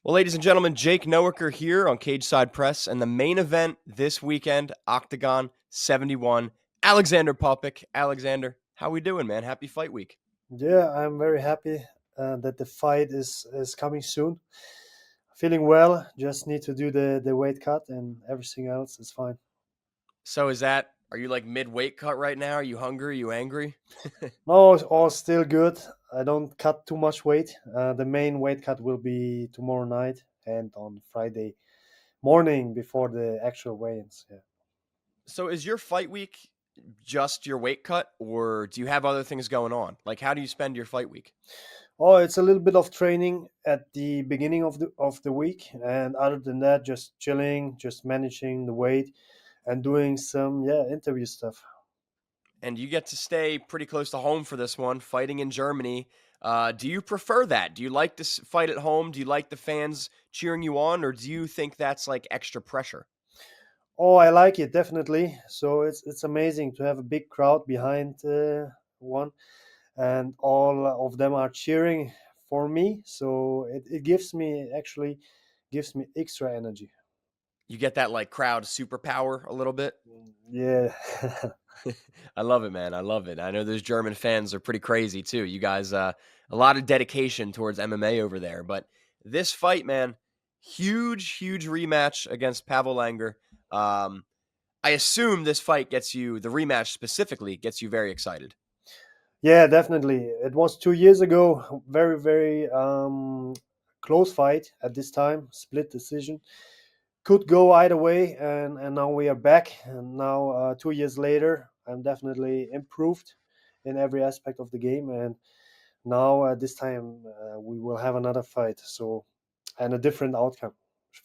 Well, ladies and gentlemen, Jake Noecker here on Cageside Press, and the main event this weekend, Oktagon 71, Alexander Poppeck. Alexander, how we doing, man? Happy fight week. Yeah, I'm very happy that the fight is coming soon. Feeling well. Just need to do the weight cut, and everything else is fine. So are you like mid-weight cut right now? Are you hungry? Are you angry? No, it's all still good. I don't cut too much weight. The main weight cut will be tomorrow night and on Friday morning before the actual weigh-ins. Yeah. So is your fight week just your weight cut, or do you have other things going on? Like, how do you spend your fight week? Oh, it's a little bit of training at the beginning of the week, and other than that, just chilling, just managing the weight, and doing some interview stuff. And you get to stay pretty close to home for this one, fighting in Germany. Do you prefer that? Do you like to fight at home? Do you like the fans cheering you on, or do you think that's like extra pressure? Oh, I like it definitely. So it's amazing to have a big crowd behind one, and all of them are cheering for me. So it gives me actually gives me extra energy. You get that like crowd superpower a little bit. Yeah, I love it, man. I love it. I know those German fans are pretty crazy too. You guys, a lot of dedication towards MMA over there. But this fight, man, huge rematch against Pavel Langer. Um, I assume this fight the rematch specifically gets you very excited. yeah, definitely. It was 2 years ago. Very close fight at this time. Split decision. Could go either way, and now we are back. And now 2 years later, I'm definitely improved in every aspect of the game, and now this time we will have another fight, so and a different outcome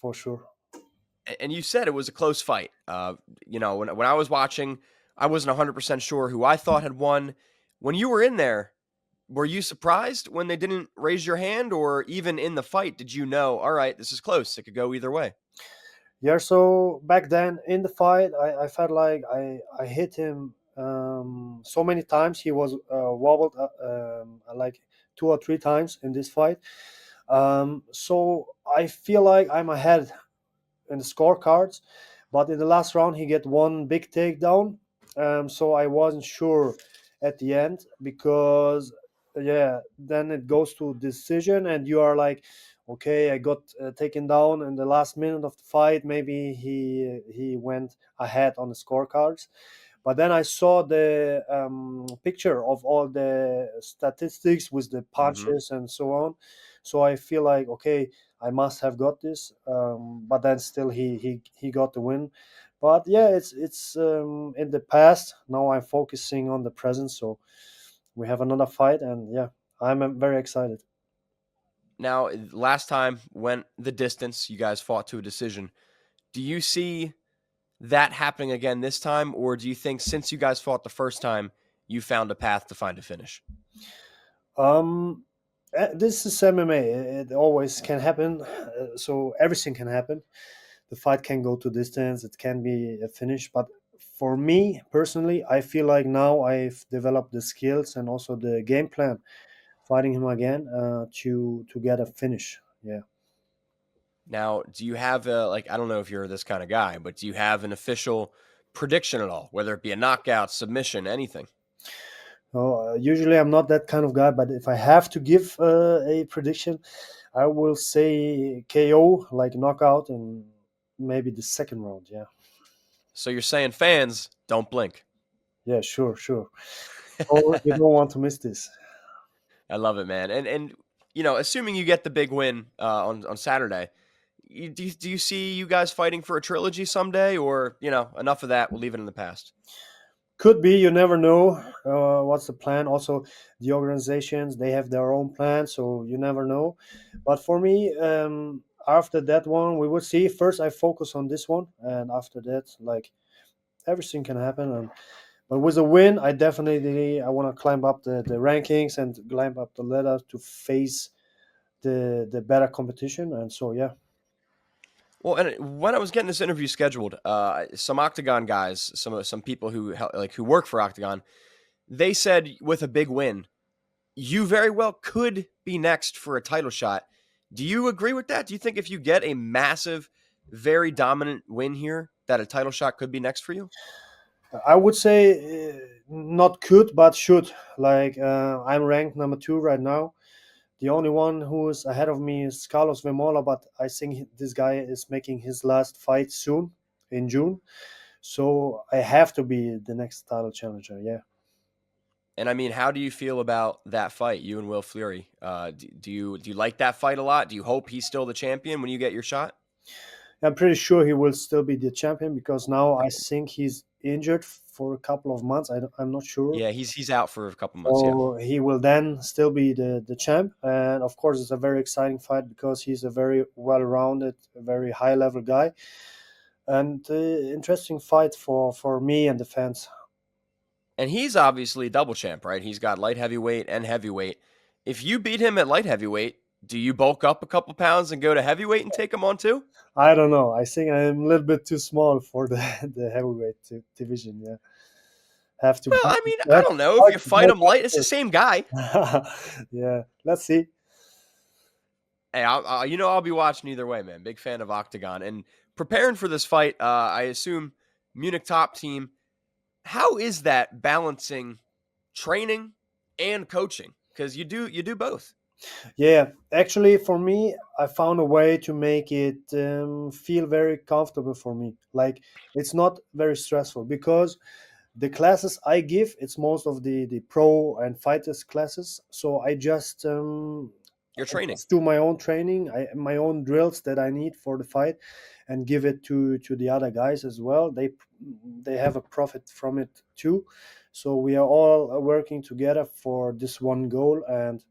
for sure. And you said it was a close fight. When I was watching, I wasn't 100% sure who I thought had won. When you were in there, were you surprised when they didn't raise your hand, or even in the fight, did you know, all right, this is close? It could go either way. Yeah, so back then in the fight, I felt like I hit him so many times. He was wobbled like 2 or 3 times in this fight. So I feel like I'm ahead in the scorecards, but in the last round he get one big takedown. So I wasn't sure at the end because yeah, then it goes to decision, and you are like, okay, I got taken down in the last minute of the fight. Maybe he went ahead on the scorecards. But then I saw the picture of all the statistics with the Hmm. punches and so on. So I feel like, okay, I must have got this. But then still he got the win. But yeah, it's in the past. Now I'm focusing on the present. So we have another fight, and yeah, I'm very excited. Now, last time went the distance. You guys fought to a decision. Do you see that happening again this time, or do you think since you guys fought the first time, you found a path to find a finish? Um, this is MMA. It always can happen. So everything can happen. The fight can go to distance. It can be a finish. But for me personally, I feel like now I've developed the skills and also the game plan fighting him again to get a finish. Yeah. Now, do you have I don't know if you're this kind of guy, but do you have an official prediction at all, whether it be a knockout, submission, anything? Usually I'm not that kind of guy, but if I have to give a prediction, I will say KO, like knockout, and maybe the second round. Yeah. So you're saying fans don't blink. Yeah, sure. Oh, you don't want to miss this. I love it, man. And assuming you get the big win on Saturday, do you see you guys fighting for a trilogy someday, or enough of that? We'll leave it in the past. Could be, you never know what's the plan. Also, the organizations, they have their own plan, so you never know. But for me, after that one, we will see. First, I focus on this one, and after that, like everything can happen. But with a win, I want to climb up the rankings and climb up the ladder to face the better competition. And so, yeah. Well, and when I was getting this interview scheduled, some Octagon guys, some people who work for Octagon, they said with a big win, you very well could be next for a title shot. Do you agree with that? Do you think if you get a massive, very dominant win here, that a title shot could be next for you? I would say not could, but should. Like I'm ranked number two right now. The only one who is ahead of me is Carlos Vemola, but I think this guy is making his last fight soon in June. So I have to be the next title challenger. Yeah, And I mean, how do you feel about that fight, you and Will Fleury? Do you like that fight a lot? Do you hope he's still the champion when you get your shot? I'm pretty sure he will still be the champion because now I Okay. think he's injured for a couple of months. I'm not sure. Yeah, he's out for a couple months. Yeah. So he will then still be the champ. And of course, it's a very exciting fight because he's a very well rounded, very high level guy. And interesting fight for me and the fans. And he's obviously double champ, right? He's got light heavyweight and heavyweight. If you beat him at light heavyweight, do you bulk up a couple pounds and go to heavyweight and take him on too? I don't know. I think I'm a little bit too small for the, the heavyweight division. Yeah, have to Well, I mean, I have don't to know. If start you to fight bulk him up light, it's the same guy. first. Yeah, let's see. Hey, I'll be watching either way, man. Big fan of Oktagon. And preparing for this fight, I assume Munich top team. How is that balancing training and coaching? Because you do both. Yeah, actually, for me, I found a way to make it feel very comfortable for me. Like it's not very stressful because the classes I give, it's most of the pro and fighters classes. So You're I training. just do my own training, my own drills that I need for the fight, and give it to the other guys as well. They have a profit from it too. So we are all working together for this one goal, and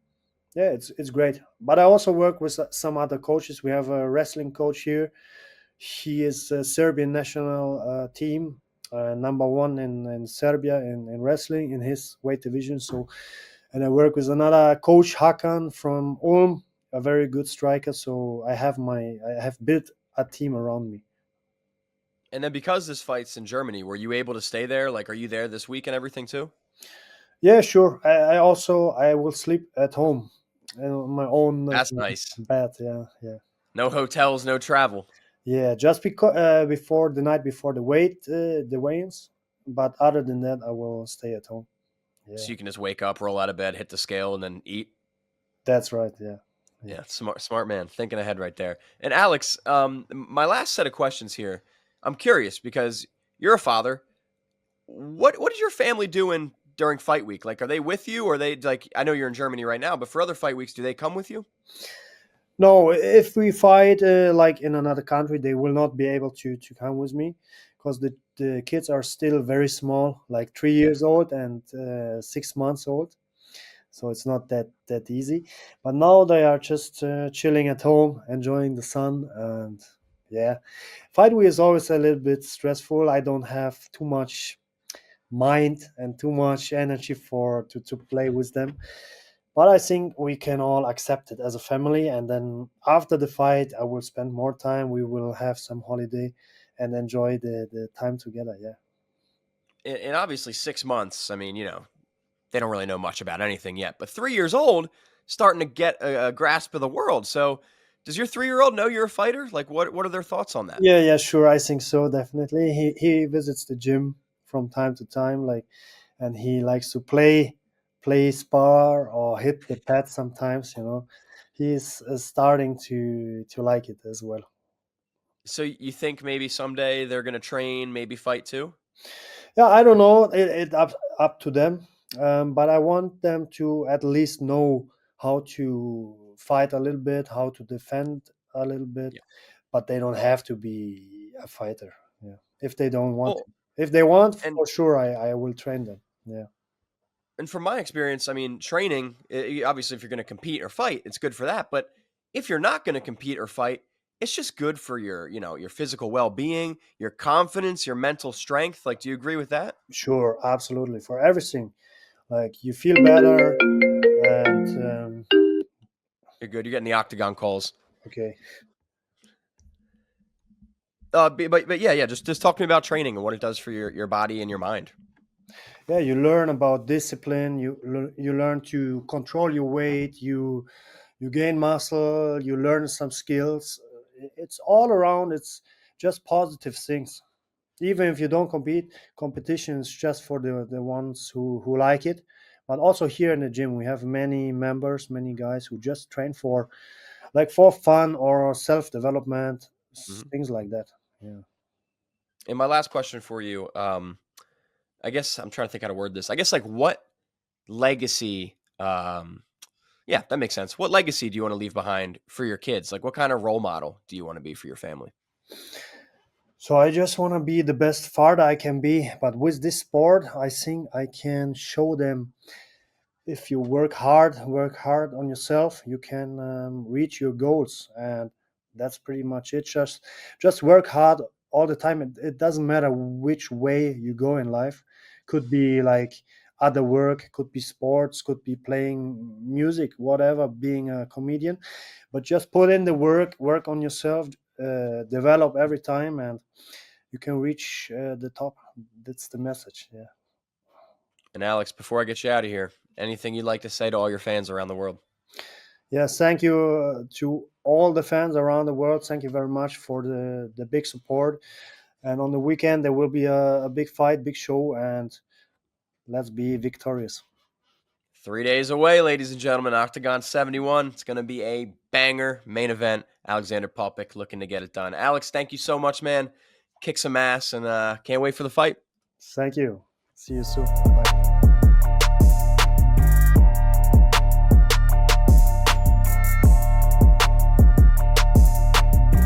yeah, it's great. But I also work with some other coaches. We have a wrestling coach here. He is a Serbian national team, number one in Serbia in wrestling in his weight division. So, and I work with another coach Hakan from Ulm, a very good striker. So I have built a team around me. And then because this fight's in Germany, were you able to stay there? Like, are you there this week and everything too? Yeah, sure. I will sleep at home, on my own That's nice. bed. Yeah, yeah. No hotels, no travel. Yeah, just because before the night before the weigh-ins, but other than that, I will stay at home. Yeah, So you can just wake up, roll out of bed, hit the scale, and then eat. that's right. Yeah, yeah, Yeah, smart man, thinking ahead right there. And Alex, my last set of questions here. I'm curious because you're a father. What is your family doing during fight week? Like, are they with you, or are they like? I know you're in Germany right now, but for other fight weeks, do they come with you? no, if we fight like in another country, they will not be able to come with me because the kids are still very small, like three Yeah. years old and 6 months old. So it's not that easy. But now they are just chilling at home, enjoying the sun, and yeah, fight week is always a little bit stressful. I don't have too much mind and too much energy for to play with them. But I think we can all accept it as a family. And then after the fight, I will spend more time. We will have some holiday and enjoy the time together. Yeah. And obviously 6 months. I mean, they don't really know much about anything yet. But 3 years old, starting to get a grasp of the world. So, does your 3 year old know you're a fighter? Like, what are their thoughts on that? Yeah, yeah, sure. I think so, definitely. He visits the gym from time to time, like, and he likes to play spar or hit the pad sometimes. He's starting to like it as well. So, you think maybe someday they're going to train, maybe fight too? Yeah, I don't know. It up to them, but I want them to at least know how to fight a little bit, how to defend a little bit, Yeah. but they don't have to be a fighter. Yeah, if they don't want to. Well, If they want, and for sure, I will train them. Yeah, from my experience, I mean, training, obviously, if you're going to compete or fight, it's good for that. But if you're not going to compete or fight, it's just good for your physical well being, your confidence, your mental strength. Like, do you agree with that? sure, absolutely, for everything. Like you feel better, and You're good. You're getting the Octagon calls. okay. But yeah, yeah. Just talk to me about training and what it does for your body and your mind. Yeah, you learn about discipline. You learn to control your weight. you gain muscle, you learn some skills. It's all around. It's just positive things. Even if you don't compete, competition is just for the ones who like it. But also here in the gym, we have many members, many guys who just train for like for fun or self development, Mhm. things like that. Yeah. And my last question for you, I guess I'm trying to think how to word this. I guess like what legacy yeah, that makes sense. What legacy do you want to leave behind for your kids? Like what kind of role model do you want to be for your family? So I just want to be the best father I can be. But with this sport, I think I can show them if you work hard on yourself, you can reach your goals, and that's pretty much it. Just work hard all the time. It doesn't matter which way you go in life. Could be like other work, could be sports, could be playing music, whatever, being a comedian. But just put in the work on yourself, develop every time, and you can reach the top. That's the message. Yeah. And Alex, before I get you out of here, anything you'd like to say to all your fans around the world? Yes, thank you to all the fans around the world. Thank you very much for the big support. And on the weekend, there will be a big fight, big show, and let's be victorious. 3 days away, ladies and gentlemen. Octagon 71. It's going to be a banger main event. Alexander Poppeck looking to get it done. Alex, thank you so much, man. Kick some ass, and can't wait for the fight. Thank you. See you soon. Bye.